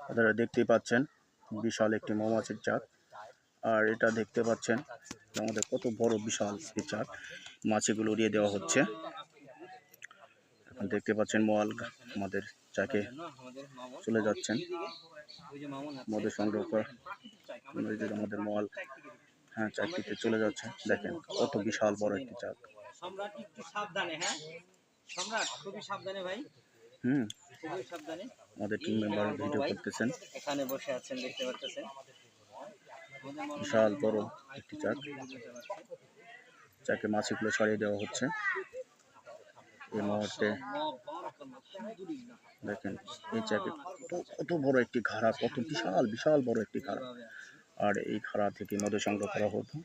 আপনারা দেখতেই পাচ্ছেন বিশাল একটি মৌমাছির চাক। আর এটা দেখতে পাচ্ছেন আমাদের কত বড় বিশাল এই চাক, মাছিগুলো উড়িয়ে দেওয়া হচ্ছে। এখন দেখতে পাচ্ছেন ময়াল আমাদের চাকে চলে যাচ্ছেন মধু সংগ্রহ করা। আমাদের ময়াল চাকরিতে চলে যাচ্ছে। দেখেন কত বিশাল বড় একটি চাক। সম্রাট একটু সাবধানে, হ্যাঁ সম্রাট খুবই সাবধানে ভাই, খুবই সাবধানে। আমাদের টিম মেম্বার ভিডিও করতেছেন। এখানে বসে আছেন দেখতে পাচ্ছেন, বিশাল বড় একটি চাক, চাকে মাছিগুলো ছড়িয়ে দেওয়া হচ্ছে এই মুহূর্তে। দেখেন এই চাকে কত বড় একটি ঘাড়া, কত বিশাল বিশাল বড় একটি ঘাড়া। আর এই ঘাড়া থেকে মধু সংগ্রহ করা হতো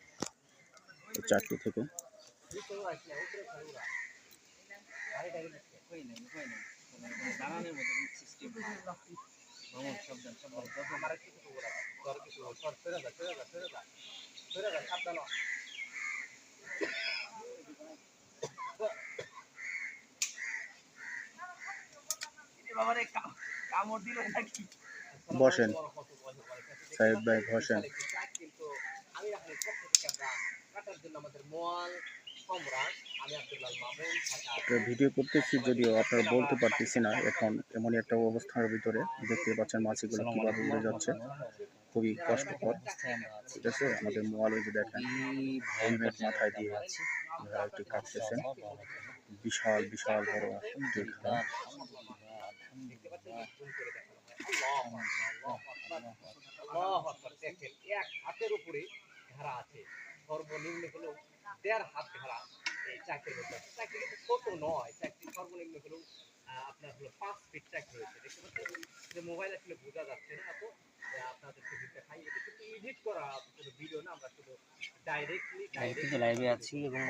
এই চাকরি থেকে। বসেন সাহেব ভাই, বসেন। ভিডিও করতেছি যদিও আপনারা বলতে পারতেছি না, এখন এমনই একটা অবস্থার ভিতরে দেখতে পাচ্ছেন মাছিগুলো কিভাবে উড়ে যাচ্ছে, খুবই কষ্টকর। ঠিক আছে, আমাদের মোয়াল ওই যে দেখেন হেলমেট মাথায় দিয়ে একটি কাটতেছেন, বিশাল বিশাল বড় একটি ঘাড়া। এক হাতের উপরে ঘেরা আছে, সর্বনিম্ন হলো 1.5 হাত ঘেরা এই চাকরির মধ্যে। চাকরি কিন্তু ছোট নয়, চাকরি সর্বনিম্ন হলো আপনার হলো 5 ফিট চাকরি রয়েছে। দেখতে পাচ্ছেন যে মোবাইল আসলে বোঝা যাচ্ছে না, তো আপনাদেরকে দেখাই। এটা কিন্তু এডিট করা কোনো ভিডিও না, আমরা শুধু ডাইরেক্টলি লাইভে আছি এবং